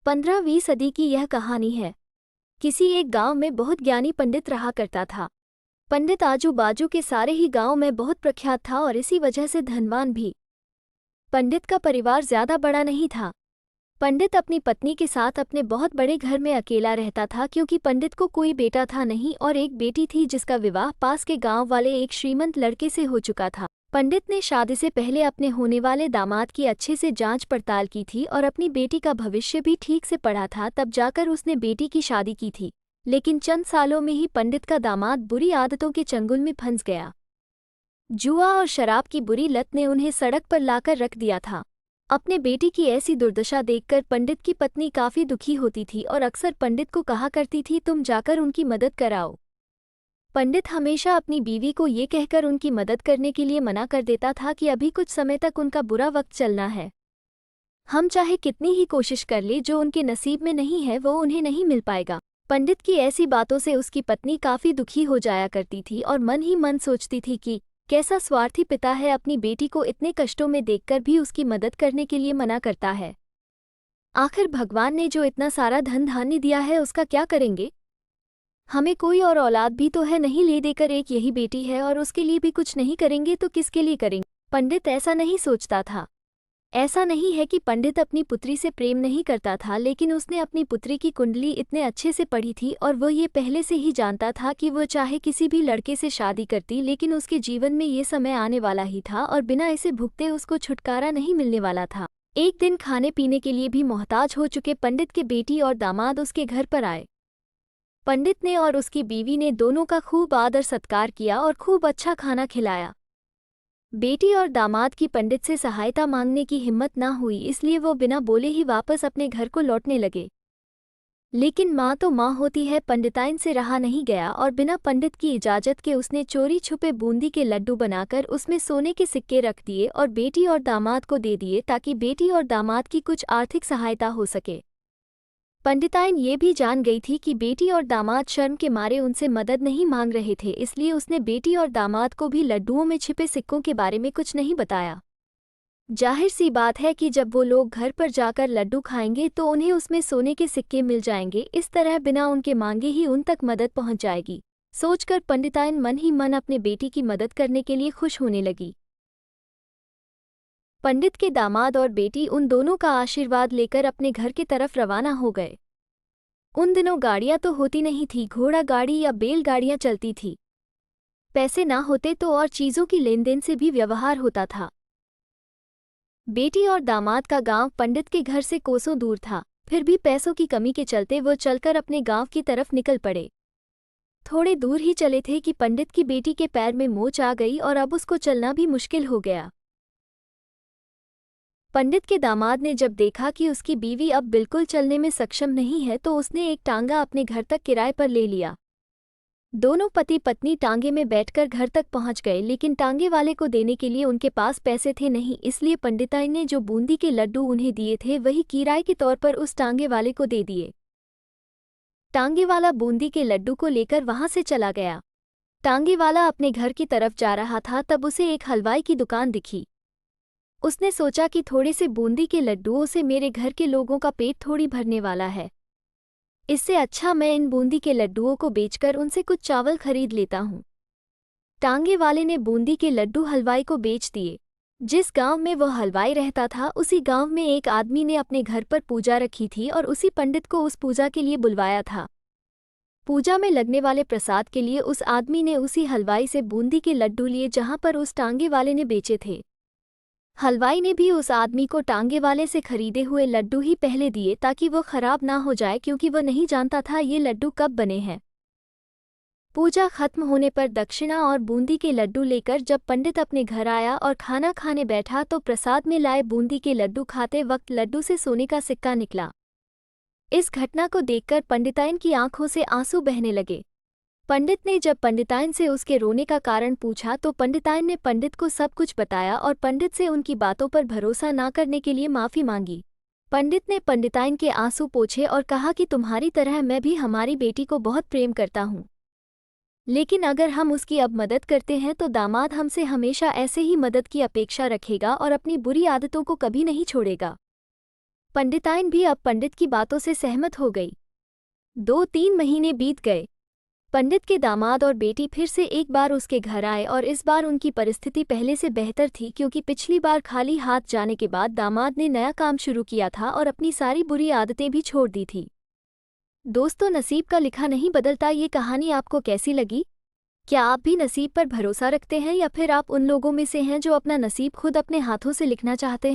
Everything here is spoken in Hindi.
15वीं सदी की यह कहानी है। किसी एक गांव में बहुत ज्ञानी पंडित रहा करता था। पंडित आजू बाजू के सारे ही गांव में बहुत प्रख्यात था और इसी वजह से धनवान भी। पंडित का परिवार ज्यादा बड़ा नहीं था। पंडित अपनी पत्नी के साथ अपने बहुत बड़े घर में अकेला रहता था क्योंकि पंडित को कोई बेटा था नहीं और एक बेटी थी जिसका विवाह पास के गांव वाले एक श्रीमंत लड़के से हो चुका था। पंडित ने शादी से पहले अपने होने वाले दामाद की अच्छे से जांच पड़ताल की थी और अपनी बेटी का भविष्य भी ठीक से पढ़ा था, तब जाकर उसने बेटी की शादी की थी। लेकिन चंद सालों में ही पंडित का दामाद बुरी आदतों के चंगुल में फंस गया। जुआ और शराब की बुरी लत ने उन्हें सड़क पर लाकर रख दिया था। अपने बेटी की ऐसी दुर्दशा देखकर पंडित की पत्नी काफी दुखी होती थी और अक्सर पंडित को कहा करती थी, तुम जाकर उनकी मदद कराओ। पंडित हमेशा अपनी बीवी को ये कहकर उनकी मदद करने के लिए मना कर देता था कि अभी कुछ समय तक उनका बुरा वक्त चलना है। हम चाहे कितनी ही कोशिश कर ले, जो उनके नसीब में नहीं है वो उन्हें नहीं मिल पाएगा। पंडित की ऐसी बातों से उसकी पत्नी काफी दुखी हो जाया करती थी और मन ही मन सोचती थी कि कैसा स्वार्थी पिता है, अपनी बेटी को इतने कष्टों में देखकर भी उसकी मदद करने के लिए मना करता है। आखिर भगवान ने जो इतना सारा धन धान्य दिया है उसका क्या करेंगे? हमें कोई और औलाद भी तो है नहीं, ले देकर एक यही बेटी है और उसके लिए भी कुछ नहीं करेंगे तो किसके लिए करेंगे? पंडित ऐसा नहीं सोचता था। ऐसा नहीं है कि पंडित अपनी पुत्री से प्रेम नहीं करता था, लेकिन उसने अपनी पुत्री की कुंडली इतने अच्छे से पढ़ी थी और वो ये पहले से ही जानता था कि वो चाहे किसी भी लड़के से शादी करती, लेकिन उसके जीवन में ये समय आने वाला ही था और बिना इसे भुगते उसको छुटकारा नहीं मिलने वाला था। एक दिन खाने पीने के लिए भी मोहताज हो चुके पंडित के बेटी और दामाद उसके घर पर आए। पंडित ने और उसकी बीवी ने दोनों का खूब आदर सत्कार किया और खूब अच्छा खाना खिलाया। बेटी और दामाद की पंडित से सहायता मांगने की हिम्मत ना हुई, इसलिए वो बिना बोले ही वापस अपने घर को लौटने लगे। लेकिन माँ तो माँ होती है, पंडिताइन से रहा नहीं गया और बिना पंडित की इजाजत के उसने चोरी छुपे बूंदी के लड्डू बनाकर उसमें सोने के सिक्के रख दिए और बेटी और दामाद को दे दिए ताकि बेटी और दामाद की कुछ आर्थिक सहायता हो सके। पंडिताइन ये भी जान गई थी कि बेटी और दामाद शर्म के मारे उनसे मदद नहीं मांग रहे थे, इसलिए उसने बेटी और दामाद को भी लड्डुओं में छिपे सिक्कों के बारे में कुछ नहीं बताया। जाहिर सी बात है कि जब वो लोग घर पर जाकर लड्डू खाएंगे तो उन्हें उसमें सोने के सिक्के मिल जाएंगे, इस तरह बिना उनके मांगे ही उन तक मदद पहुंच जाएगी। सोचकर पंडिताइन मन ही मन अपने बेटी की मदद करने के लिए खुश होने लगी। पंडित के दामाद और बेटी उन दोनों का आशीर्वाद लेकर अपने घर की तरफ रवाना हो गए। उन दिनों गाड़ियां तो होती नहीं थी, घोड़ा गाड़ी या बैलगाड़ियां चलती थी। पैसे ना होते तो और चीजों की लेन देन से भी व्यवहार होता था। बेटी और दामाद का गांव पंडित के घर से कोसों दूर था, फिर भी पैसों की कमी के चलते वो चलकर अपने गांव की तरफ निकल पड़े। थोड़े दूर ही चले थे कि पंडित की बेटी के पैर में मोच आ गई और अब उसको चलना भी मुश्किल हो गया। पंडित के दामाद ने जब देखा कि उसकी बीवी अब बिल्कुल चलने में सक्षम नहीं है तो उसने एक टांगा अपने घर तक किराए पर ले लिया। दोनों पति पत्नी टांगे में बैठकर घर तक पहुंच गए, लेकिन टांगे वाले को देने के लिए उनके पास पैसे थे नहीं, इसलिए पंडिताई ने जो बूंदी के लड्डू उन्हें दिए थे वही किराए के तौर पर उस टांगे वाले को दे दिए। टांगे वाला बूंदी के लड्डू को लेकर वहां से चला गया। टांगे वाला अपने घर की तरफ जा रहा था, तब उसे एक हलवाई की दुकान दिखी। उसने सोचा कि थोड़े से बूंदी के लड्डुओं से मेरे घर के लोगों का पेट थोड़ी भरने वाला है, इससे अच्छा मैं इन बूंदी के लड्डुओं को बेचकर उनसे कुछ चावल खरीद लेता हूँ। टांगे वाले ने बूंदी के लड्डू हलवाई को बेच दिए। जिस गांव में वह हलवाई रहता था उसी गांव में एक आदमी ने अपने घर पर पूजा रखी थी और उसी पंडित को उस पूजा के लिए बुलवाया था। पूजा में लगने वाले प्रसाद के लिए उस आदमी ने उसी हलवाई से बूंदी के लड्डू लिए जहां पर उस टांगे वाले ने बेचे थे। हलवाई ने भी उस आदमी को टांगे वाले से खरीदे हुए लड्डू ही पहले दिए ताकि वो खराब ना हो जाए, क्योंकि वह नहीं जानता था ये लड्डू कब बने हैं। पूजा खत्म होने पर दक्षिणा और बूंदी के लड्डू लेकर जब पंडित अपने घर आया और खाना खाने बैठा तो प्रसाद में लाए बूंदी के लड्डू खाते वक्त लड्डू से सोने का सिक्का निकला। इस घटना को देखकर पंडिताइन की आंखों से आंसू बहने लगे। पंडित ने जब पंडिताइन से उसके रोने का कारण पूछा तो पंडिताइन ने पंडित को सब कुछ बताया और पंडित से उनकी बातों पर भरोसा ना करने के लिए माफ़ी मांगी। पंडित ने पंडिताइन के आंसू पोंछे और कहा कि तुम्हारी तरह मैं भी हमारी बेटी को बहुत प्रेम करता हूँ, लेकिन अगर हम उसकी अब मदद करते हैं तो दामाद हमसे हमेशा ऐसे ही मदद की अपेक्षा रखेगा और अपनी बुरी आदतों को कभी नहीं छोड़ेगा। पंडिताइन भी अब पंडित की बातों से सहमत हो गई। 2-3 महीने बीत गए। पंडित के दामाद और बेटी फिर से एक बार उसके घर आए और इस बार उनकी परिस्थिति पहले से बेहतर थी, क्योंकि पिछली बार खाली हाथ जाने के बाद दामाद ने नया काम शुरू किया था और अपनी सारी बुरी आदतें भी छोड़ दी थी। दोस्तों, नसीब का लिखा नहीं बदलता। ये कहानी आपको कैसी लगी? क्या आप भी नसीब पर भरोसा रखते हैं या फिर आप उन लोगों में से हैं जो अपना नसीब खुद अपने हाथों से लिखना चाहते हैं?